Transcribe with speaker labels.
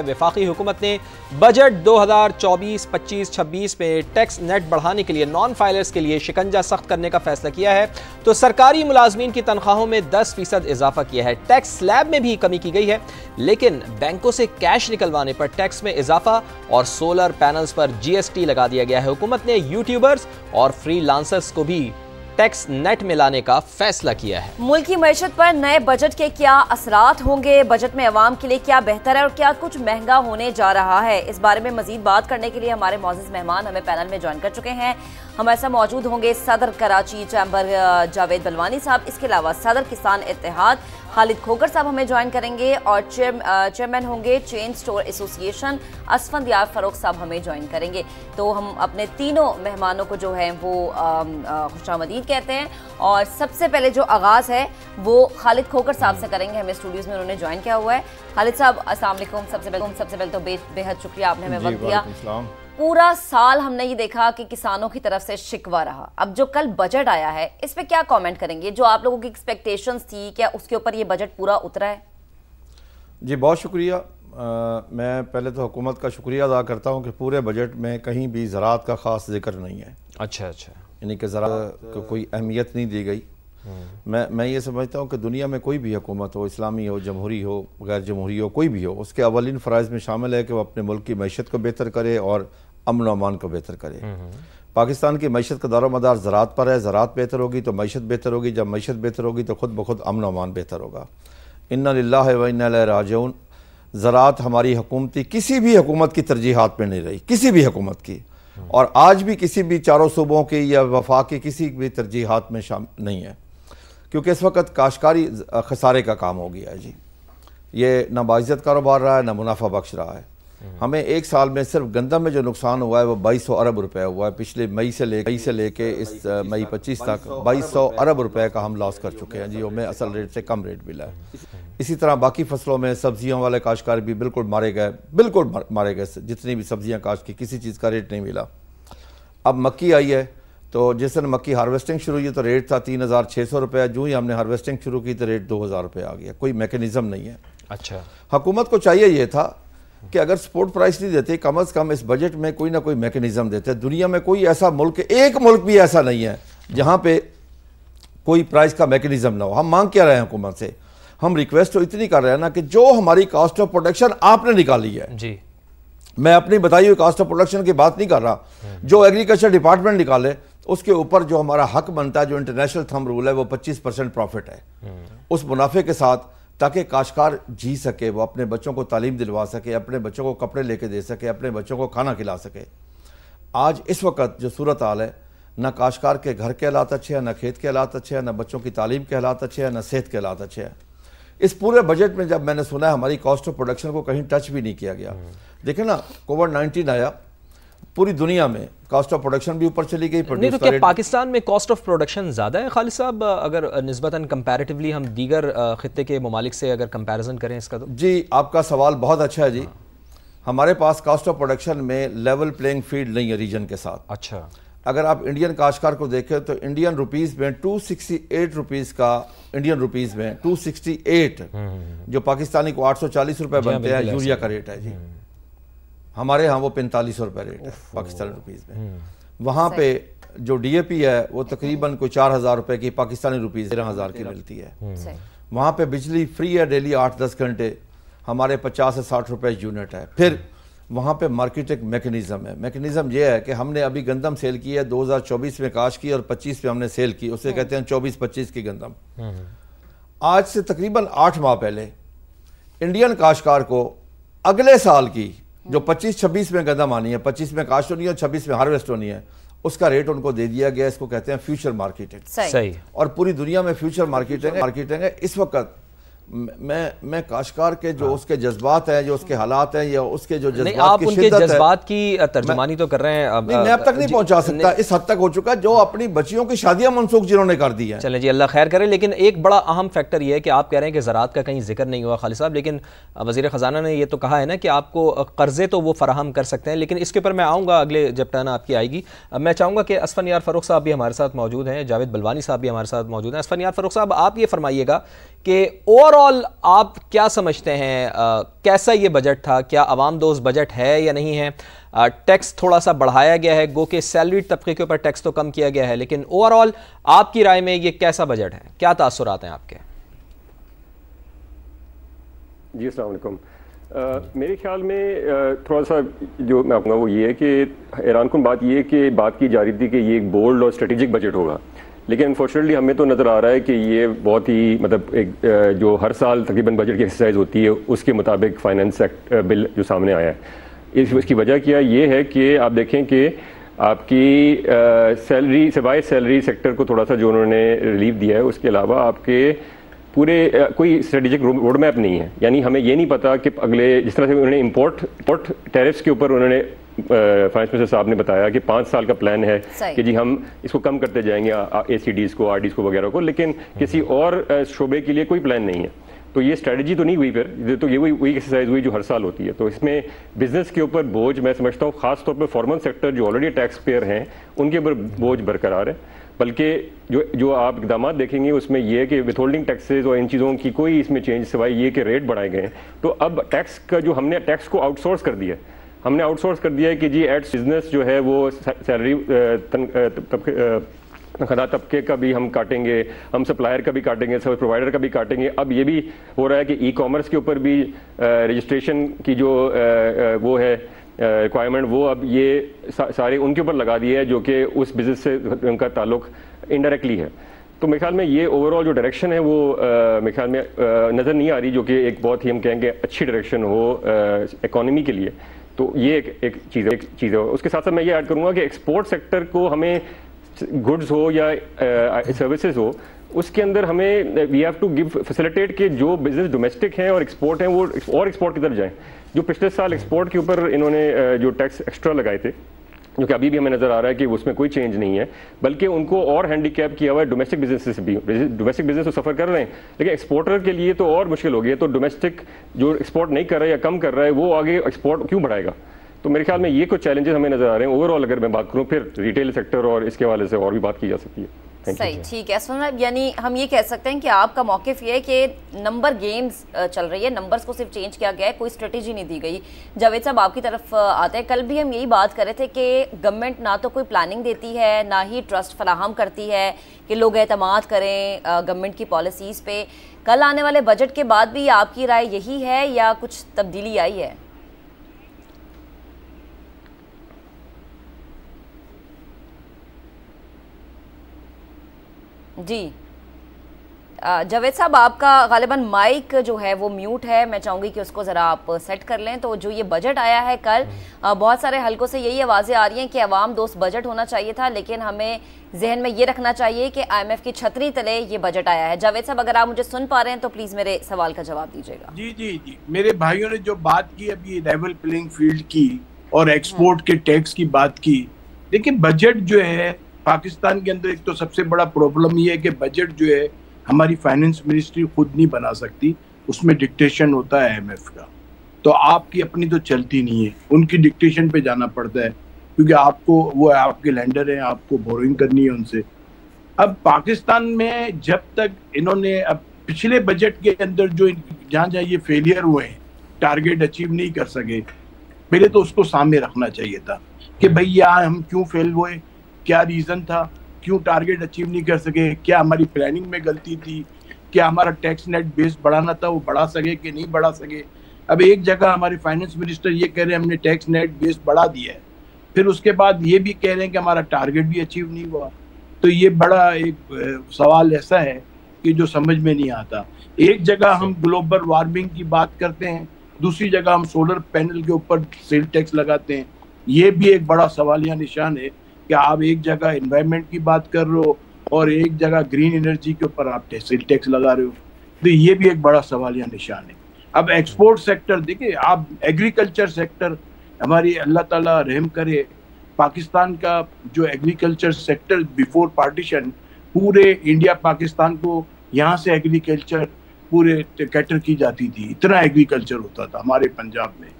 Speaker 1: وفاقی حکومت نے بجٹ 2024-25-26 میں ٹیکس نیٹ بڑھانے کے لیے نان فائلرز کے لیے شکنجہ سخت کرنے کا فیصلہ کیا ہے تو سرکاری ملازمین کی تنخواہوں میں 10% اضافہ کیا ہے۔ ٹیکس سلیب میں بھی کمی کی گئی ہے، لیکن بینکوں سے کیش نکلوانے پر ٹیکس میں اضافہ اور سولر پینلز پر GST لگا دیا گیا ہے۔ حکومت نے یوٹیوبرز اور فری لانسرز کو بھی ٹیکس نیٹ میں لانے کا فیصلہ کیا ہے۔
Speaker 2: ملکی معیشت پر نئے بجٹ کے کیا اثرات ہوں گے؟ بجٹ میں عوام کے لیے کیا بہتر ہے اور کیا کچھ مہنگا ہونے جا رہا ہے؟ اس بارے میں مزید بات کرنے کے لیے ہمارے معزز مہمان ہمیں پینل میں جوائن کر چکے ہیں۔ ہمارے ساتھ موجود ہوں گے صدر کراچی چیمبر جاوید بلوانی صاحب، اس کے علاوہ صدر کسان اتحاد خالد کھوکر صاحب ہمیں جوائن کریں گے، اور چیئرمین ہوں گے چین سٹور ایسوسی ایشن اسفندیار فاروق صاحب ہمیں جوائن کریں گے۔ تو ہم اپنے تینوں مہمانوں کو جو ہے وہ خوش آمدید کہتے ہیں، اور سب سے پہلے جو آغاز ہے وہ خالد کھوکر صاحب سے کریں گے، ہمیں اسٹوڈیوز میں انہوں نے جوائن کیا ہوا ہے۔ خالد صاحب السلام علیکم۔ سب سے پہلے تو بے حد شکریہ، آپ نے ہمیں وقت دیا۔ پورا سال ہم نے یہ دیکھا کہ کسانوں کی طرف سے شکوہ رہا، اب جو کل بجٹ آیا ہے اس پہ کیا کامنٹ کریں گے؟ جو آپ لوگوں کی ایکسپیکٹیشنز تھی، کیا اس کے اوپر یہ بجٹ پورا اترا ہے؟
Speaker 3: جی بہت شکریہ۔ میں پہلے تو حکومت کا شکریہ ادا کرتا ہوں کہ پورے بجٹ میں کہیں بھی زراعت کا خاص ذکر نہیں ہے۔
Speaker 1: اچھا
Speaker 3: یعنی کہ زراعت کو کوئی اہمیت نہیں دی گئی۔ میں یہ سمجھتا ہوں کہ دنیا میں کوئی بھی حکومت ہو، اسلامی ہو، جمہوری ہو، غیر جمہوری ہو، کوئی بھی ہو، اس کے اولین فرائض میں شامل ہے کہ وہ اپنے ملک کی معیشت کو بہتر کرے اور امن و امان کو بہتر کرے۔ پاکستان کی معیشت کا دار و مدار زراعت پر ہے۔ زراعت بہتر ہوگی تو معیشت بہتر ہوگی، جب معیشت بہتر ہوگی تو خود بخود امن و امان بہتر ہوگا۔ انا للہ و انا الیہ راجعون۔ زراعت ہماری حکومتی کسی بھی حکومت کی ترجیحات میں نہیں رہی، کسی بھی حکومت کی، اور آج بھی کسی بھی چاروں صوبوں کی یا وفاق کی کسی بھی ترجیحات میں شامل نہیں ہے، کیونکہ اس وقت کاشتکاری خسارے کا کام ہو گیا ہے۔ جی یہ نہ باعزت کاروبار رہا ہے، نہ منافع بخش رہا ہے۔ ہمیں ایک سال میں صرف گندم میں جو نقصان ہوا ہے وہ 2200 ارب روپے ہوا ہے۔ پچھلے مئی سے لے کے اس مئی 25 تک 2200 ارب روپے کا ہم لاس کر چکے ہیں جی، اور میں اصل ریٹ سے کم ریٹ ملا ہے۔ اسی طرح باقی فصلوں میں سبزیوں والے کاشتکار بھی بالکل مارے گئے، جتنی بھی سبزیاں کاشت کی کسی چیز کا ریٹ نہیں ملا۔ اب مکی آئی ہے، تو جس دن مکی ہارویسٹنگ شروع ہوئی تو ریٹ تھا 3600 روپے، جو ہی ہم نے ہارویسٹنگ شروع کی تو ریٹ 2000 روپے آ گیا۔ کوئی میکینزم نہیں ہے۔
Speaker 1: اچھا،
Speaker 3: حکومت کو چاہیے یہ تھا کہ اگر سپورٹ پرائس نہیں دیتے، کم از کم اس بجٹ میں کوئی نہ کوئی میکینزم دیتے۔ دنیا میں کوئی ایسا ملک، ایک ملک بھی ایسا نہیں ہے جہاں پہ کوئی پرائس کا میکینزم نہ ہو۔ ہم مانگ کیا رہے ہیں حکومت سے؟ ہم ریکویسٹ تو اتنی کر رہے ہیں نا کہ جو ہماری کاسٹ آف پروڈکشن آپ نے نکالی ہے،
Speaker 1: جی
Speaker 3: میں اپنی بتائی ہوئی کاسٹ آف پروڈکشن کی بات نہیں کر رہا، جو ایگریکلچر ڈپارٹمنٹ نکالے اس کے اوپر جو ہمارا حق بنتا ہے، جو انٹرنیشنل تھم رول ہے، وہ 25% پروفٹ ہے اس منافع کے ساتھ، تاکہ کاشتکار جی سکے، وہ اپنے بچوں کو تعلیم دلوا سکے، اپنے بچوں کو کپڑے لے کے دے سکے، اپنے بچوں کو کھانا کھلا سکے۔ آج اس وقت جو صورتحال ہے، نہ کاشتکار کے گھر کے حالات اچھے ہیں، نہ کھیت کے حالات اچھے ہیں، نہ بچوں کی تعلیم کے حالات اچھے ہیں، نہ صحت کے حالات اچھے ہیں۔ اس پورے بجٹ میں جب میں نے سنا ہے ہماری کاسٹ آف پروڈکشن کو کہیں ٹچ بھی نہیں کیا گیا۔ دیکھیں نا، کووڈ-19 آیا، پوری دنیا میں کاسٹ آف پروڈکشن بھی اوپر چلی گئی۔
Speaker 1: نہیں تو کیا پاکستان میں کاسٹ آف پروڈکشن زیادہ ہے خالد صاحب، اگر نسبتاً کمپیریٹیولی ہم دیگر خطے کے ممالک سے اگر کمپیریزن کریں اس کا تو؟
Speaker 3: جی آپ کا سوال بہت اچھا ہے جی۔ ہمارے پاس کاسٹ آف پروڈکشن میں لیول پلینگ فیلڈ نہیں ہے ریجن کے ساتھ۔
Speaker 1: اچھا،
Speaker 3: اگر آپ انڈین کاشتکار کو دیکھیں تو انڈین روپیز میں 268 روپیز کا، انڈین روپیز میں 268 جو پاکستانی کو 840 روپے بنتے ہیں، یوریا کا ریٹ ہے جی۔ ہمارے ہاں وہ 4500 روپے ریٹ ہے پاکستانی روپیز میں۔ وہاں پہ جو ڈی اے پی ہے وہ تقریباً کوئی 4000 روپے کی، پاکستانی روپیز 13000 کی ملتی ہے۔ وہاں پہ بجلی فری ہے ڈیلی 8-10 گھنٹے، ہمارے 50 سے 60 روپے یونٹ ہے۔ پھر وہاں پہ مارکیٹنگ میکینزم ہے۔ میکینزم یہ ہے کہ ہم نے ابھی گندم سیل کی ہے، 2024 میں کاشت کی اور 25 میں ہم نے سیل کی، اسے کہتے ہیں 24-25 کی گندم۔ آج سے تقریباً 8 ماہ پہلے انڈین کاشتکار کو اگلے سال کی جو 25-26 میں گندم آنی ہے، 25 میں کاشت ہونی ہے اور 26 میں ہارویسٹ ہونی ہے، اس کا ریٹ ان کو دے دیا گیا۔ اس کو کہتے ہیں فیوچر مارکیٹنگ۔
Speaker 1: صحیح۔
Speaker 3: اور پوری دنیا میں فیوچر مارکیٹنگ ہے۔ اس وقت میں کاشتکار کے جو اس کے جذبات ہیں، جو اس کے حالات ہیں، یا اس کے جو جذبات کی شدت ہے،
Speaker 1: آپ ان کے جذبات کی ترجمانی تو کر رہے ہیں۔
Speaker 3: میں اب تک نہیں پہنچا سکتا، اس حد تک ہو چکا جو اپنی بچیوں کی شادیاں منسوخ جنہوں نے کر دی ہیں۔
Speaker 1: چلیں جی، اللہ خیر کرے۔ لیکن ایک بڑا اہم فیکٹر یہ ہے کہ آپ کہہ رہے ہیں کہ زراعت کا کہیں ذکر نہیں ہوا خالد صاحب، لیکن وزیر خزانہ نے یہ تو کہا ہے نا کہ آپ کو قرضے تو وہ فراہم کر سکتے ہیں، لیکن اس کے اوپر میں آؤں گا اگلے جب ٹرن آپ کی آئے گی۔ میں چاہوں گا کہ اسفندیار فاروق صاحب بھی ہمارے ساتھ موجود ہیں، جاوید بلوانی صاحب بھی ہمارے ساتھ موجود ہیں۔ اسفندیار فاروق صاحب، آپ یہ فرمائیے گا کہ اوور آل آپ کیا سمجھتے ہیں کیسا یہ بجٹ تھا؟ کیا عوام دوست بجٹ ہے یا نہیں ہے؟ ٹیکس تھوڑا سا بڑھایا گیا ہے، گو کہ سیلری طبقے کے اوپر ٹیکس تو کم کیا گیا ہے، لیکن اوور آل آپ کی رائے میں یہ کیسا بجٹ ہے؟ کیا تاثرات ہیں آپ کے؟
Speaker 4: جی السلام علیکم. میرے خیال میں تھوڑا سا جو میں آپ وہ یہ ہے کہ حیران کن بات یہ ہے کہ بات کی جا رہی تھی کہ یہ ایک بولڈ اور اسٹریٹجک بجٹ ہوگا، لیکن انفارچونیٹلی ہمیں تو نظر آ رہا ہے کہ یہ بہت ہی مطلب ایک جو ہر سال تقریباً بجٹ کی ایکسرسائز ہوتی ہے اس کے مطابق فائنانس بل جو سامنے آیا ہے. اس کی وجہ کیا یہ ہے کہ آپ دیکھیں کہ آپ کی سیلری سوائے سیلری سیکٹر کو تھوڑا سا جو انہوں نے ریلیف دیا ہے، اس کے علاوہ آپ کے پورے کوئی اسٹریٹجک روڈ میپ نہیں ہے. یعنی ہمیں یہ نہیں پتا کہ اگلے جس طرح سے انہوں نے امپورٹ ٹیرفس کے اوپر انہوں نے فائنانس منسٹر صاحب نے بتایا کہ 5 سال کا پلان ہے کہ جی ہم اس کو کم کرتے جائیں گے اے سی ڈیز کو، آر ڈیز کو وغیرہ کو، لیکن کسی اور شعبے کے لیے کوئی پلان نہیں ہے. تو یہ اسٹریٹجی تو نہیں ہوئی، پھر تو یہ وہی ایکسرسائز ہوئی جو ہر سال ہوتی ہے. تو اس میں بزنس کے اوپر بوجھ میں سمجھتا ہوں خاص طور پہ فارمل سیکٹر جو آلریڈی ٹیکس پیئر ہیں ان کے اوپر بوجھ برقرار ہے. بلکہ جو آپ اقدامات دیکھیں گے اس میں یہ کہ وتھ ہولڈنگ ٹیکسز اور ان چیزوں کی کوئی اس میں چینج سوائے یہ کہ ریٹ بڑھائے گئے ہیں. تو اب ٹیکس کا جو ہم نے ٹیکس کو آؤٹ سورس کر دیا ہے، ہم نے آؤٹ سورس کر دیا ہے کہ جی ایڈ بزنس جو ہے وہ سیلری تنخواہ طبقے کا بھی ہم کاٹیں گے، ہم سپلائر کا بھی کاٹیں گے، سروس پرووائڈر کا بھی کاٹیں گے. اب یہ بھی ہو رہا ہے کہ ای کامرس کے اوپر بھی رجسٹریشن کی جو وہ ہے ریکوائرمنٹ وہ اب یہ سارے ان کے اوپر لگا دیے ہے جو کہ اس بزنس سے ان کا تعلق انڈائریکٹلی ہے. تو میرے خیال میں یہ اوور آل جو ڈائریکشن ہے وہ میرے خیال میں نظر نہیں آ رہی جو کہ ایک بہت ہی ہم کہیں گے اچھی ڈائریکشن ہو اکانومی کے لیے. تو یہ ایک چیز ہے. اس کے ساتھ ساتھ میں یہ ایڈ کروں گا کہ ایکسپورٹ سیکٹر کو ہمیں گڈز ہو یا سروسز ہو اس کے اندر ہمیں we have to give facilitate کہ جو بزنس ڈومیسٹک ہیں اور ایکسپورٹ ہیں وہ اور ایکسپورٹ کی طرف جائیں. جو پچھلے سال ایکسپورٹ کے اوپر انہوں نے جو ٹیکس ایکسٹرا لگائے تھے جو کہ ابھی بھی ہمیں نظر آ رہا ہے کہ اس میں کوئی چینج نہیں ہے، بلکہ ان کو اور ہینڈی کیپ کیا ہوا ہے ڈومیسٹک بزنس سے بھی. ڈومیسٹک بزنس تو سفر کر رہے ہیں لیکن ایکسپورٹر کے لیے تو اور مشکل ہو گئی ہے. تو ڈومیسٹک جو ایکسپورٹ نہیں کر رہا ہے یا کم کر رہا ہے وہ آگے ایکسپورٹ کیوں بڑھائے گا؟ تو میرے خیال میں یہ کچھ چیلنجز ہمیں نظر آ رہے ہیں. اوور آل اگر میں بات کروں پھر ریٹیل سیکٹر اور اس کے حوالے سے اور بھی بات کی جا سکتی ہے.
Speaker 2: صحیح، ٹھیک ہے. یعنی ہم یہ کہہ سکتے ہیں کہ آپ کا موقف یہ ہے کہ نمبر گیمز چل رہی ہے، نمبرز کو صرف چینج کیا گیا ہے، کوئی اسٹریٹجی نہیں دی گئی. جاوید صاحب آپ کی طرف آتے ہیں. کل بھی ہم یہی بات کر رہے تھے کہ گورنمنٹ نہ تو کوئی پلاننگ دیتی ہے نہ ہی ٹرسٹ فراہم کرتی ہے کہ لوگ اعتماد کریں گورنمنٹ کی پالیسیز پہ. کل آنے والے بجٹ کے بعد بھی آپ کی رائے یہی ہے یا کچھ تبدیلی آئی ہے؟ جی جاوید صاحب آپ کا غالباً مائک جو ہے وہ میوٹ ہے، میں چاہوں گی کہ اس کو ذرا آپ سیٹ کر لیں. تو جو یہ بجٹ آیا ہے کل، بہت سارے حلقوں سے یہی آوازیں آ رہی ہیں کہ عوام دوست بجٹ ہونا چاہیے تھا، لیکن ہمیں ذہن میں یہ رکھنا چاہیے کہ آئی ایم ایف کی چھتری تلے یہ بجٹ آیا ہے. جاوید صاحب اگر آپ مجھے سن پا رہے ہیں تو پلیز میرے سوال کا جواب دیجیے گا.
Speaker 5: جی میرے بھائیوں نے جو بات کی ابھی لیول پلینگ فیلڈ کی اور ایکسپورٹ کے ٹیکس کی بات کی، لیکن بجٹ جو ہے پاکستان کے اندر ایک تو سب سے بڑا پرابلم یہ ہے کہ بجٹ جو ہے ہماری فائنانس منسٹری خود نہیں بنا سکتی، اس میں ڈکٹیشن ہوتا ہے آئی ایم ایف کا. تو آپ کی اپنی تو چلتی نہیں ہے، ان کی ڈکٹیشن پہ جانا پڑتا ہے کیونکہ آپ کو وہ آپ کے لینڈر ہیں، آپ کو بورنگ کرنی ہے ان سے. اب پاکستان میں جب تک انہوں نے اب پچھلے بجٹ کے اندر جو جہاں یہ فیلئر ہوئے ہیں، ٹارگیٹ اچیو نہیں کر سکے، پہلے تو اس کو سامنے رکھنا چاہیے تھا کہ بھئی یہاں ہم کیوں فیل ہوئے، کیا ریزن تھا، کیوں ٹارگیٹ اچیو نہیں کر سکے، کیا ہماری پلاننگ میں غلطی تھی، کیا ہمارا ٹیکس نیٹ بیس بڑھانا تھا وہ بڑھا سکے کہ نہیں بڑھا سکے. اب ایک جگہ ہمارے فائنانس منسٹر یہ کہہ رہے ہیں ہم نے ٹیکس نیٹ بیس بڑھا دیا ہے، پھر اس کے بعد یہ بھی کہہ رہے ہیں کہ ہمارا ٹارگیٹ بھی اچیو نہیں ہوا. تو یہ بڑا ایک سوال ایسا ہے کہ جو سمجھ میں نہیں آتا. ایک جگہ ہم گلوبل وارمنگ کی بات کرتے ہیں، دوسری جگہ ہم سولر پینل کے اوپر سیل ٹیکس لگاتے ہیں. یہ بھی ایک بڑا سوالیہ نشان ہے کہ آپ ایک جگہ انوائرمنٹ کی بات کر رہے ہو اور ایک جگہ گرین انرجی کے اوپر آپ سیل ٹیکس لگا رہے ہو. تو یہ بھی ایک بڑا سوالیہ نشان ہے. اب ایکسپورٹ سیکٹر دیکھیں آپ، ایگریکلچر سیکٹر ہماری اللہ تعالیٰ رحم کرے، پاکستان کا جو ایگریکلچر سیکٹر بیفور پارٹیشن پورے انڈیا پاکستان کو یہاں سے ایگریکلچر پورے کیٹر کی جاتی تھی، اتنا ایگریکلچر ہوتا تھا ہمارے پنجاب میں.